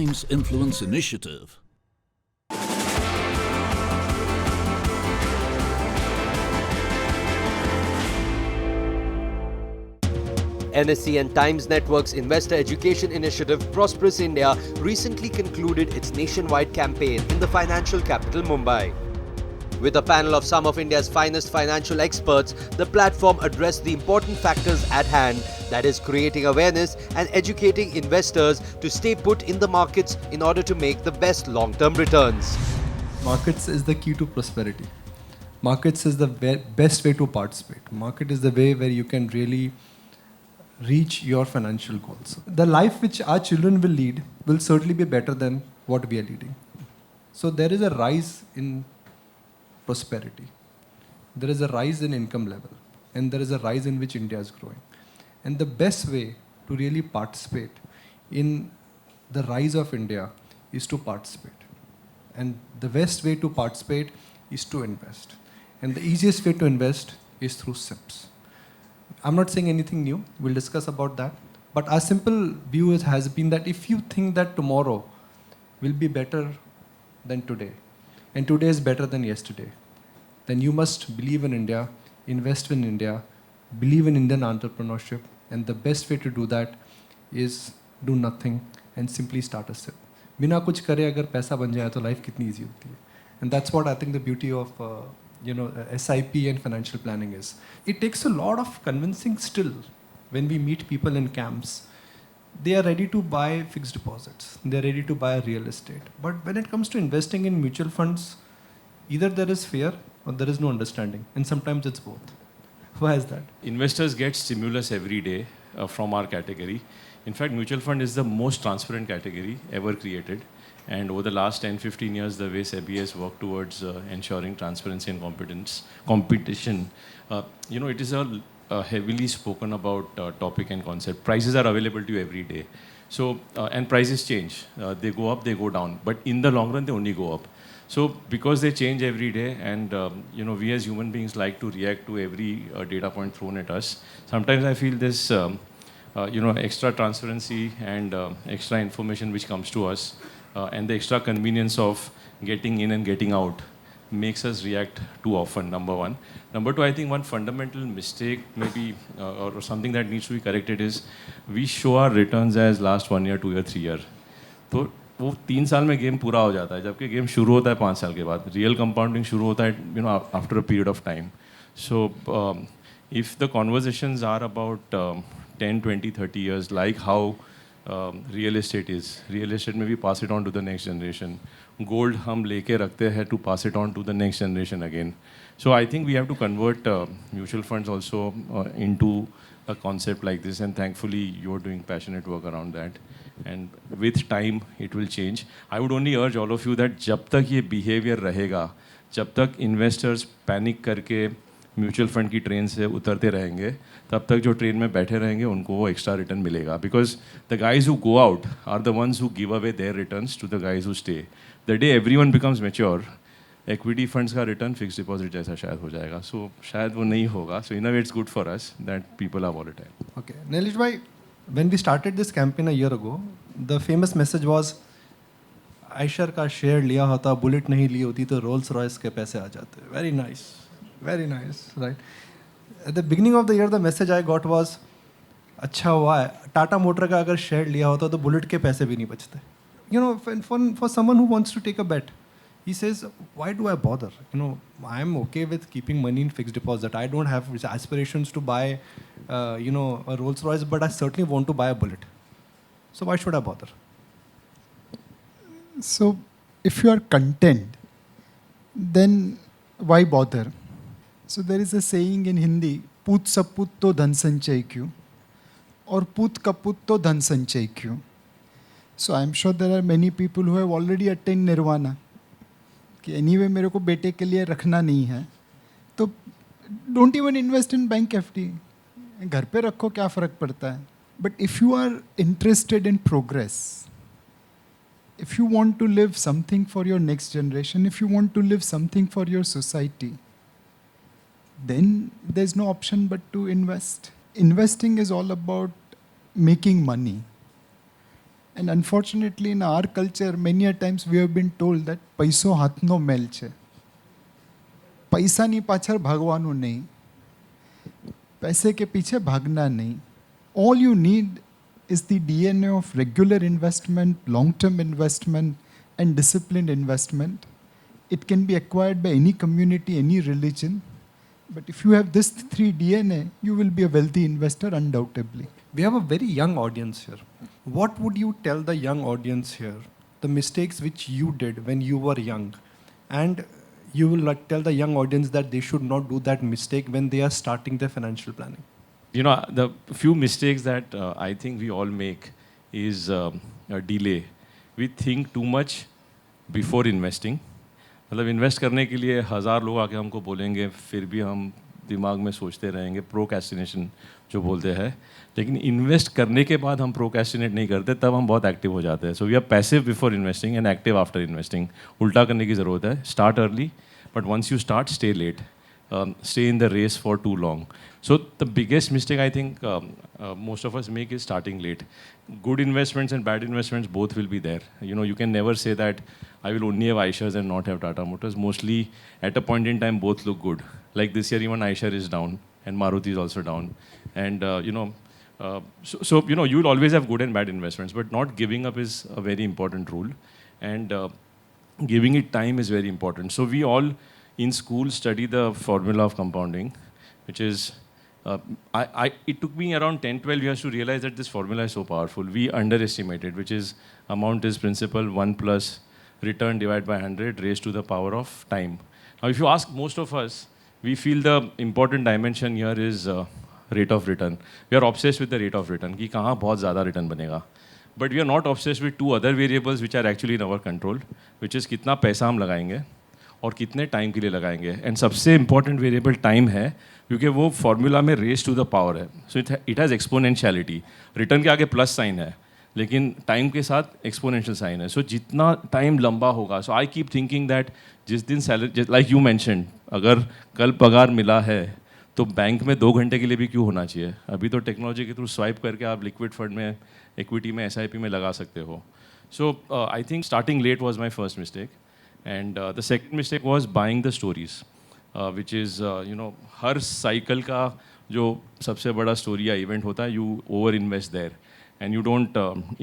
Times Influence Initiative. NSE and Times Network's investor education initiative Prosperous India recently concluded its nationwide campaign in the financial capital Mumbai. With a panel of some of India's finest financial experts, the platform addressed the important factors at hand, that is, creating awareness and educating investors to stay put in the markets in order to make the best long-term returns. Markets is the key to prosperity. Markets is the best way to participate. Market is the way where you can really reach your financial goals. The life which our children will lead will certainly be better than what we are leading. So there is a rise in prosperity. There is a rise in income level. And there is a rise in which India is growing. And the best way to really participate in the rise of India is to participate. And the best way to participate is to invest. And the easiest way to invest is through SIPs. I'm not saying anything new. We'll discuss about that. But our simple view has been that if you think that tomorrow will be better than today, and today is better than yesterday, then you must believe in India, invest in India, believe in Indian entrepreneurship, and the best way to do that is do nothing and simply start a SIP. बिना कुछ करे अगर पैसा बन जाए तो life कितनी easy होती है. And that's what I think the beauty of SIP and financial planning is. It takes a lot of convincing still when we meet people in camps. They are ready to buy fixed deposits. They are ready to buy real estate. But when it comes to investing in mutual funds, either there is fear or there is no understanding. And sometimes it's both. Why is that? Investors get stimulus every day from our category. In fact, mutual fund is the most transparent category ever created. And over the last 10-15 years, the way SEBI has worked towards ensuring transparency and competition, it is a heavily spoken about topic and concept. Prices are available to you every day. So, and prices change. They go up, they go down. But in the long run, they only go up. So, because they change every day, and we as human beings like to react to every data point thrown at us. Sometimes I feel this, extra transparency and extra information which comes to us, and the extra convenience of getting in and getting out makes us react too often, number one. Number two, I think one fundamental mistake maybe or something that needs to be corrected is we show our returns as last 1 year, 2 year, 3 year. तो वो 3 साल में game पूरा हो जाता है, जबकि game शुरू होता है 5 साल के बाद. रियल कंपाउंडिंग शुरू होता है after a period of time. So if the conversations are about 10, 20, 30 years, like how real estate में भी pass it on to the next generation. Gold हम लेके रखते हैं to pass it on to the next generation again. So I think we have to convert mutual funds also into a concept like this, and thankfully you're doing passionate work around that. And with time, it will change. I would only urge all of you that जब तक ये behavior रहेगा, जब तक investors panic करके mutual fund की train से उतरते रहेंगे, तब तक जो ट्रेन में बैठे रहेंगे उनको वो एक्स्ट्रा रिटर्न मिलेगा. Because the guys who go out are the ones who give away their returns to the guys who stay. The day everyone becomes mature, equity funds का रिटर्न फिक्स डिपॉजिट जैसा शायद हो जाएगा. So शायद वो नहीं होगा. So in a way it's good for us that people are volatile. Okay, Neelish bhai, when we started this campaign a year ago, the famous message was Eicher का share लिया होता, बुलेट नहीं ली होती तो रोल्स रॉयस के पैसे आ जाते. Very nice. Very nice, right? At the beginning of the year, the message I got was, अच्छा हुआ है, टाटा मोटर का अगर शेयर लिया होता तो बुलेट के पैसे भी नहीं बचते. For someone who wants to take a bet, he says, why do I bother? I'm okay with keeping money in fixed deposit. I don't have aspirations to buy, a Rolls Royce, but I certainly want to buy a bullet. So why should I bother? So if you are content, then why bother? So there is a saying in Hindi, पूत सपूत तो धन संचय क्यों, और पूत कपूत तो धन संचय क्यों. So I'm sure there are many people who have already attained nirvana. कि anyway मेरे को बेटे के लिए रखना नहीं है, तो don't even invest in bank FD. घर पे रखो, क्या फ़र्क पड़ता है. But if you are interested in progress, if you want to live something for your next generation, if you want to live something for your society, then there's no option but to invest. Investing is all about making money. And unfortunately, in our culture, many a times we have been told that પૈસો હાથનો મેલ છે. પૈસાની પાછળ ભાગવાનું નહીં. पैसे के पीछे भागना नहीं. All you need is the DNA of regular investment, long-term investment, and disciplined investment. It can be acquired by any community, any religion. But if you have this three DNA, you will be a wealthy investor undoubtedly. We have a very young audience here. What would you tell the young audience here? The mistakes which you did when you were young, and you will not tell the young audience that they should not do that mistake when they are starting their financial planning. You know, the few mistakes that I think we all make is a delay. We think too much before investing. मतलब invest करने के लिए 1000 लोग आके हमको बोलेंगे, फिर भी हम दिमाग में सोचते रहेंगे, प्रोक्रेस्टिनेशन जो बोलते हैं. लेकिन इन्वेस्ट करने के बाद हम प्रोक्रेस्टिनेट नहीं करते, तब हम बहुत एक्टिव हो जाते हैं. So we are passive before investing and active after investing. उल्टा करने की ज़रूरत है. Start early, but once you start, stay late. Stay in the race for too long. So the biggest mistake I think most of us make is starting late. Good investments and bad investments both will be there. You know, you can never say that I will only have iShares and not have Tata Motors. Mostly at a point in time both look good. Like this year even iShare is down and Maruti is also down. And so you know, you will always have good and bad investments, but not giving up is a very important rule. And giving it time is very important. So we all in school study the formula of compounding, which is, it took me around 10-12 years to realize that this formula is so powerful. We underestimate it, which is amount is principal 1 plus return divided by 100 raised to the power of time. Now, if you ask most of us, we feel the important dimension here is rate of return. We are obsessed with the rate of return, कि कहाँ बहुत ज़्यादा return बनेगा. But we are not obsessed with two other variables which are actually in our control, which is कितना पैसा हम लगाएंगे और कितने टाइम के लिए लगाएंगे. एंड सबसे इंपॉर्टेंट वेरिएबल टाइम है, क्योंकि वो फॉर्मूला में रेस टू द पावर है. So it has exponentiality. Return के आगे प्लस साइन है, लेकिन टाइम के साथ एक्सपोनेंशियल साइन है. सो जितना टाइम लंबा होगा, सो आई कीप थिंकिंग दैट जिस दिन सैलरी, लाइक यू मैंशनड, अगर कल पगार मिला है तो बैंक में 2 घंटे के लिए भी क्यों होना चाहिए. अभी तो टेक्नोलॉजी के थ्रू स्वाइप करके आप लिक्विड फंड में, इक्विटी में, SIP में लगा सकते हो. So I think starting late was my first mistake. And the second mistake was buying the stories, which is, her cycle का जो सबसे बड़ा story या event होता है, you over invest there and you don't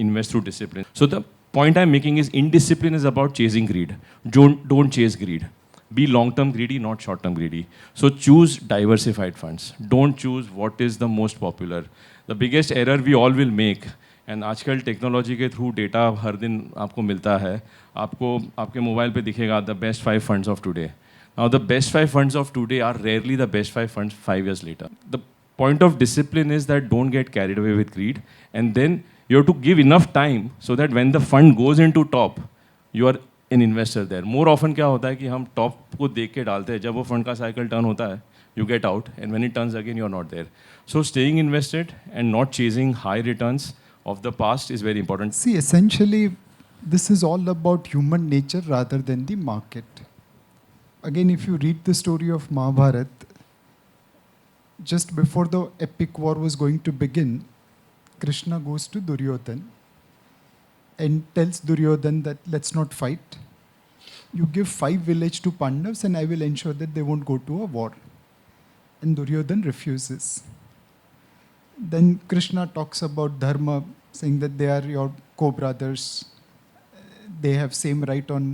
invest through discipline. So the point I'm making is indiscipline is about chasing greed. Don't chase greed. Be long-term greedy, not short-term greedy. So choose diversified funds. Don't choose what is the most popular. The biggest error we all will make, and आजकल technology के through data हर दिन आपको मिलता है, आपको आपके mobile पे दिखेगा the best 5 funds of today. Now the best 5 funds of today are rarely the best 5 funds 5 years later. The point of discipline is that don't get carried away with greed, and then you have to give enough time so that when the fund goes into top you are an investor there. More often क्या होता है कि हम top को देख के डालते हैं, जब वो फंड का साइकिल टर्न होता है you get out, and when it turns again you are not there. So staying invested and not chasing high returns of the past is very important. See, essentially, this is all about human nature rather than the market. Again, if you read the story of Mahabharat, just before the epic war was going to begin, Krishna goes to Duryodhan and tells Duryodhan that let's not fight. You give 5 villages to Pandavas and I will ensure that they won't go to a war. And Duryodhan refuses. Then Krishna talks about dharma, saying that they are your co-brothers. They have same right on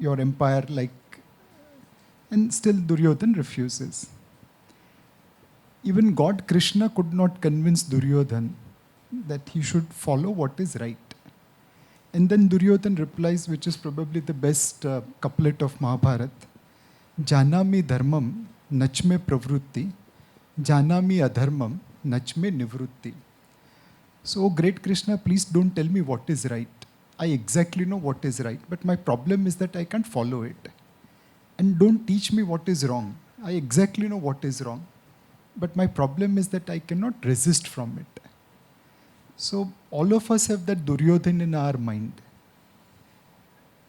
your empire, and still Duryodhan refuses. Even God Krishna could not convince Duryodhan that he should follow what is right. And then Duryodhan replies, which is probably the best couplet of Mahabharat: Janami dharmam nachme pravrutti, janami adharmam nachme nivrutti. So, great Krishna, please don't tell me what is right. I exactly know what is right, but my problem is that I can't follow it. And don't teach me what is wrong. I exactly know what is wrong, but my problem is that I cannot resist from it. So, all of us have that Duryodhan in our mind.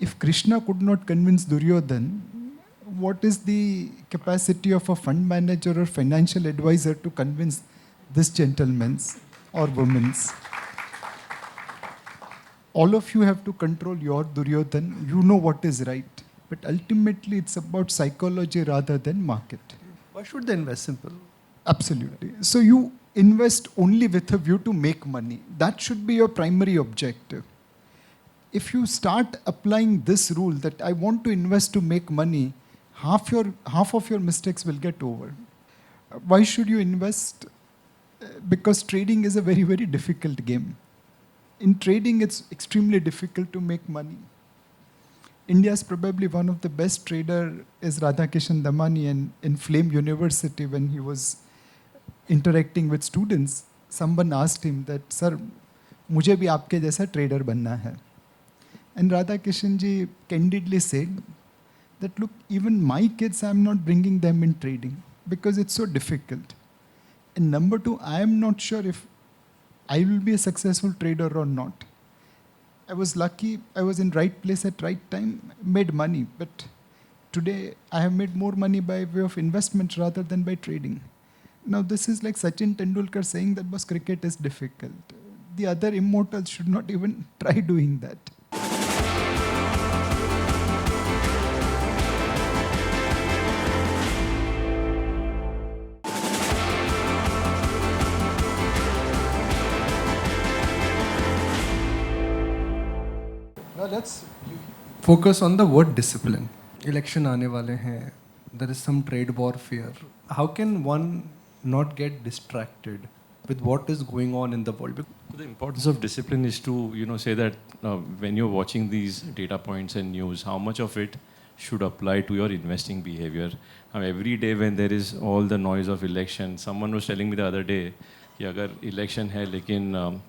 If Krishna could not convince Duryodhan, what is the capacity of a fund manager or financial advisor to convince this gentleman's or woman's? all of you have to control your Duryodhan. You know what is right. But ultimately, it's about psychology rather than market. Why should they invest? Simple. Absolutely. So you invest only with a view to make money. That should be your primary objective. If you start applying this rule that I want to invest to make money, half of your mistakes will get over. Why should you invest? Because trading is a very, very difficult game. In trading, it's extremely difficult to make money. India's probably one of the best trader is Radhakishan Damani, and in Flame University, when he was interacting with students, someone asked him that, "Sir, मुझे भी आपके जैसा trader बनना है." And Radhakishan ji candidly said that, "Look, even my kids, I'm not bringing them in trading because it's so difficult. And number two, I am not sure if I will be a successful trader or not. I was lucky, I was in right place at right time, made money. But today, I have made more money by way of investment rather than by trading." Now, this is like Sachin Tendulkar saying that was cricket is difficult. The other immortals should not even try doing that. Now let's focus on the word discipline. Election आने वाले हैं. There is some trade war fear. How can one not get distracted with what is going on in the world? The importance of discipline is to, say that when you're watching these data points and news, how much of it should apply to your investing behavior. Every day when there is all the noise of election, someone was telling me the other day, कि अगर election है लेकिन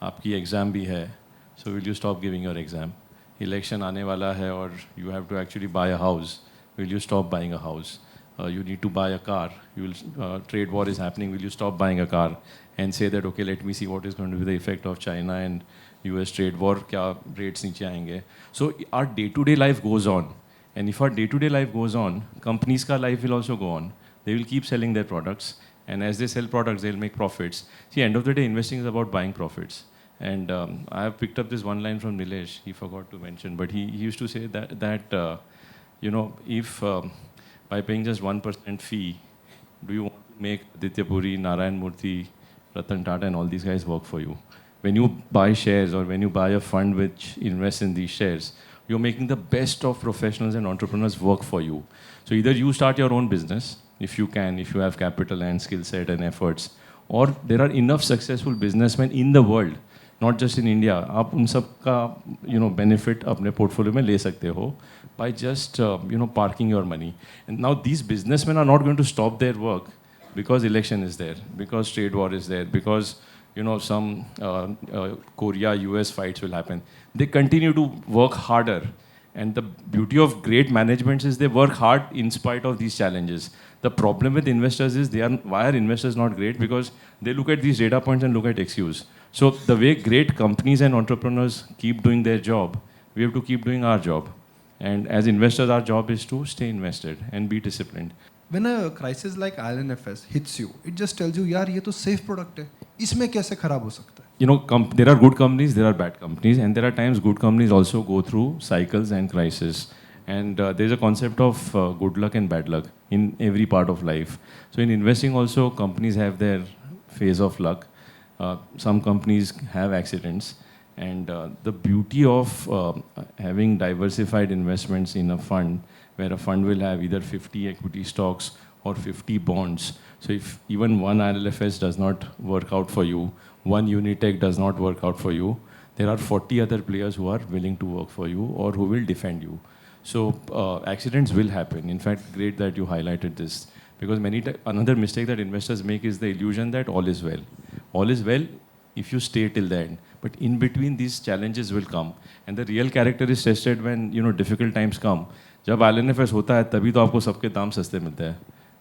आपकी exam भी है, so will you stop giving your exam? Election आने वाला है और you have to actually buy a house, will you stop buying a house? You need to buy a car, trade war is happening, will you stop buying a car and say that, okay, let me see what is going to be the effect of China and US trade war, kya rates नीचे आएंगे. So our day-to-day life goes on. And if our day-to-day life goes on, companies' ka life will also go on. They will keep selling their products. And as they sell products, they'll make profits. See, end of the day, investing is about buying profits. And I have picked up this one line from Nilesh, he forgot to mention, but he used to say that if by paying just 1% fee, do you want to make Aditya Puri, Narayan Murthy, Ratan Tata and all these guys work for you? When you buy shares or when you buy a fund which invests in these shares, you're making the best of professionals and entrepreneurs work for you. So either you start your own business, if you can, if you have capital and skill set and efforts, or there are enough successful businessmen in the world, not just in India, आप उन सब का benefit अपने portfolio में ले सकते हो by just parking your money. And now these businessmen are not going to stop their work because election is there, because trade war is there, because some Korea-US fights will happen. They continue to work harder. And the beauty of great management is they work hard in spite of these challenges. The problem with investors is why are investors not great? Because they look at these data points and look at excuse. So the way great companies and entrepreneurs keep doing their job, we have to keep doing our job. And as investors, our job is to stay invested and be disciplined. When a crisis like ILNFS hits you, it just tells you, यार ये तो safe product है, इसमें कैसे खराब हो सकता है? There are good companies, there are bad companies, and there are times good companies also go through cycles and crises. And there's a concept of good luck and bad luck in every part of life. So in investing also, companies have their phase of luck. Some companies have accidents. And the beauty of having diversified investments in a fund, where a fund will have either 50 equity stocks or 50 bonds. So if even one ILFS does not work out for you, one Unitech does not work out for you, there are 40 other players who are willing to work for you or who will defend you. So accidents will happen. In fact, great that you highlighted this, because another mistake that investors make is the illusion that all is well. All is well if you stay till the end. But in between, these challenges will come. And the real character is tested when difficult times come. जब ILNFS होता है तभी तो आपको सबके दाम सस्ते मिलते हैं,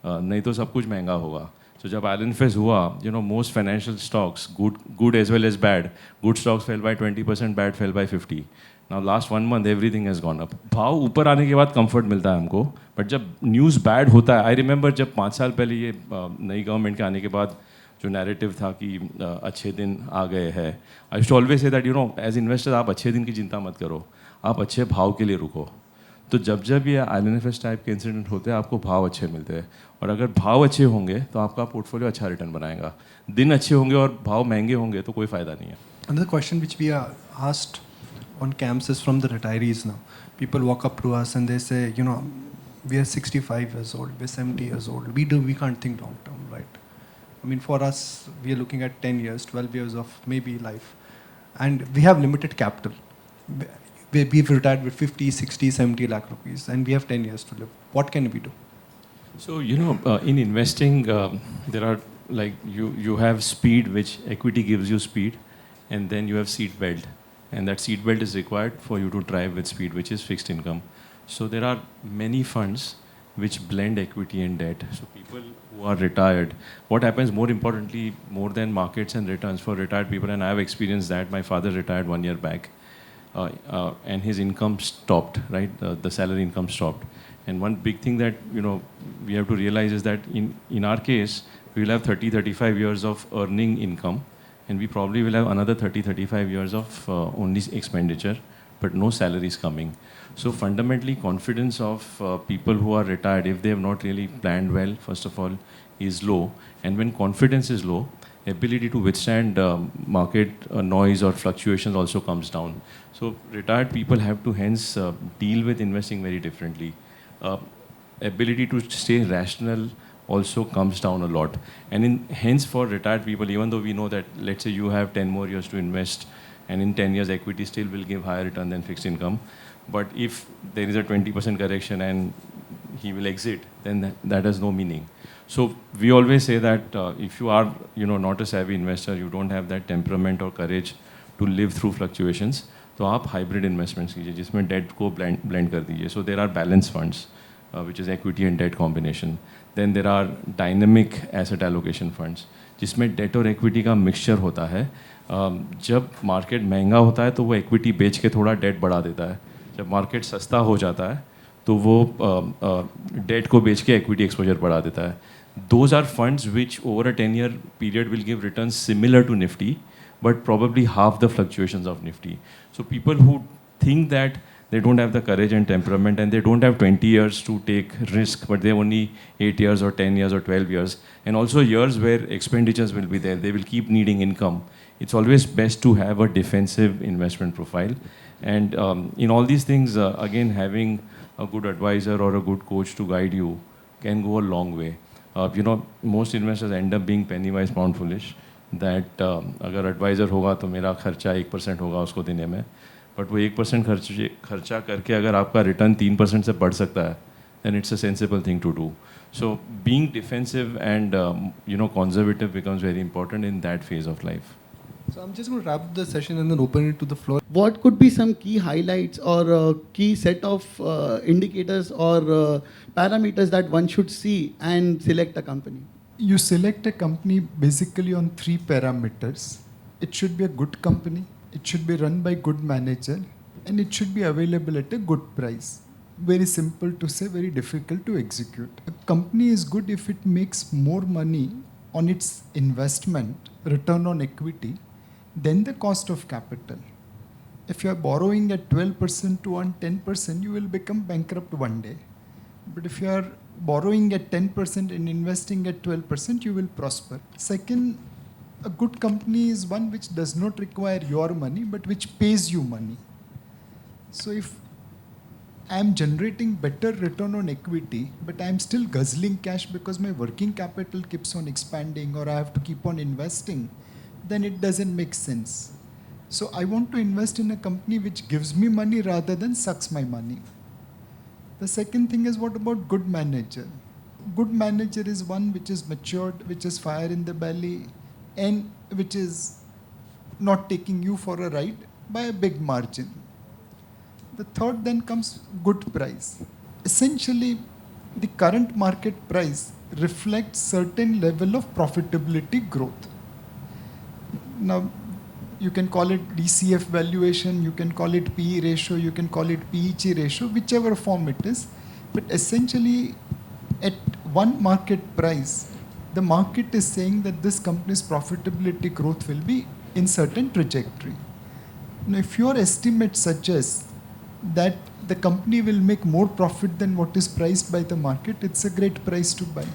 नहीं तो सब कुछ महंगा होगा. So जब ILNFS हुआ, most financial stocks, good as well as bad, good stocks fell by 20%, bad fell by 50%. Now last 1 month everything has gone up. भाव ऊपर आने के बाद comfort मिलता है हमको, but जब news bad होता है, I remember जब 5 साल पहले ये नई गवर्नमेंट के आने के बाद जो नैरेटिव था कि अच्छे दिन आ गए हैं, I used to always say that as investor आप अच्छे दिन की चिंता मत करो, आप अच्छे भाव के लिए रुको. तो जब जब ये IL&FS टाइप के इंसिडेंट होते हैं आपको भाव अच्छे मिलते हैं, और अगर भाव अच्छे होंगे तो आपका पोर्टफोलियो अच्छा रिटर्न बनाएगा. दिन अच्छे होंगे और भाव महंगे होंगे तो कोई फ़ायदा नहीं है. Another question which we are asked on camps is from the retirees now. People walk up to us and they say, we are 65 years old, we're 70 years old. We can't think long term, right? I mean, for us, we are looking at 10 years, 12 years of maybe life. And we have limited capital. We've retired with 50, 60, 70 lakh rupees and we have 10 years to live. What can we do? So, in investing, there are you have speed, which equity gives you speed, and then you have seat belt. And that seat belt is required for you to drive with speed, which is fixed income. So there are many funds which blend equity and debt. So people who are retired, what happens more importantly, more than markets and returns for retired people, and I have experienced that. My father retired 1 year back, and his income stopped, right? The salary income stopped. And one big thing that we have to realize is that in our case, we will have 30-35 years of earning income, and we probably will have another 30-35 years of only expenditure, but no salaries coming. So fundamentally, confidence of people who are retired, if they have not really planned well, first of all, is low. And when confidence is low, ability to withstand market noise or fluctuations also comes down. So retired people have to hence deal with investing very differently. Ability to stay rational also comes down a lot. And hence for retired people, even though we know that, let's say you have 10 more years to invest, and in 10 years equity still will give higher return than fixed income. But if there is a 20% correction and he will exit, then that has no meaning. So we always say that if you are not a savvy investor, you don't have that temperament or courage to live through fluctuations, तो आप hybrid investments कीजिए जिसमें debt को blend कर दीजिए. So there are balance funds, which is equity and debt combination. Then there are dynamic asset allocation funds, जिसमें debt और equity का mixture होता है. जब market महंगा होता है तो वो equity बेच के थोड़ा debt बढ़ा देता है. जब market सस्ता हो जाता है तो वो debt को बेच के equity exposure बढ़ा देता है. Those are funds which over a 10-year period will give returns similar to Nifty, but probably half the fluctuations of Nifty. So people who think that they don't have the courage and temperament and they don't have 20 years to take risk, but they have only 8 years or 10 years or 12 years, and also years where expenditures will be there, they will keep needing income. It's always best to have a defensive investment profile. And in all these things, again, having a good advisor or a good coach to guide you can go a long way. Most investors end up being penny wise, pound foolish. That अगर advisor होगा तो मेरा खर्चा 1% होगा उसको देने में, but वो 1% खर्चा करके अगर आपका return 3% से बढ़ सकता है, then it's a sensible thing to do. So being defensive and conservative becomes very important in that phase of life. So I'm just going to wrap the session and then open it to the floor. What could be some key highlights or key set of indicators or parameters that one should see and select a company? You select a company basically on 3 parameters. It should be a good company, it should be run by good manager, and it should be available at a good price. Very simple to say, very difficult to execute. A company is good if it makes more money on its investment, return on equity, than the cost of capital. If you are borrowing at 12% to earn 10%, you will become bankrupt one day. But if you are borrowing at 10% and investing at 12%, you will prosper. Second, a good company is one which does not require your money, but which pays you money. So if I am generating better return on equity, but I am still guzzling cash because my working capital keeps on expanding or I have to keep on investing, then it doesn't make sense. So I want to invest in a company which gives me money rather than sucks my money. The second thing is, what about good manager? Good manager is one which is matured, which is fire in the belly, and which is not taking you for a ride by a big margin. The third then comes good price. Essentially, the current market price reflects certain level of profitability growth. Now, you can call it DCF valuation, you can call it PE ratio, you can call it PEG ratio, whichever form it is. But essentially, at one market price, the market is saying that this company's profitability growth will be in certain trajectory. Now, if your estimate suggests that the company will make more profit than what is priced by the market, it's a great price to buy.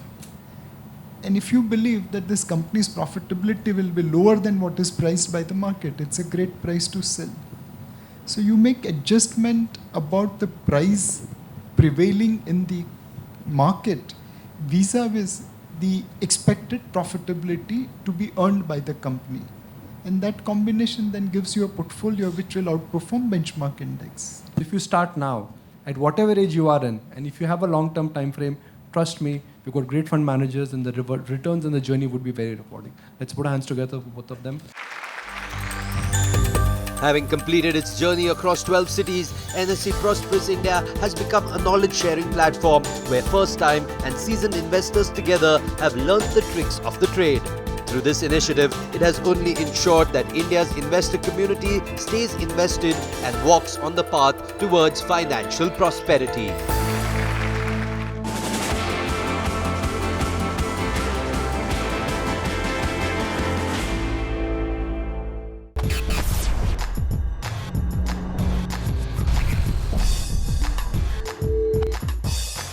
And if you believe that this company's profitability will be lower than what is priced by the market, it's a great price to sell. So you make adjustment about the price prevailing in the market vis-a-vis the expected profitability to be earned by the company. And that combination then gives you a portfolio which will outperform benchmark index. If you start now, at whatever age you are in, and if you have a long-term time frame, trust me, you've got great fund managers and the returns and the journey would be very rewarding. Let's put our hands together for both of them. Having completed its journey across 12 cities, NSE Prosperous India has become a knowledge-sharing platform where first-time and seasoned investors together have learned the tricks of the trade. Through this initiative, it has only ensured that India's investor community stays invested and walks on the path towards financial prosperity.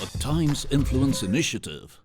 A Times Influence Initiative.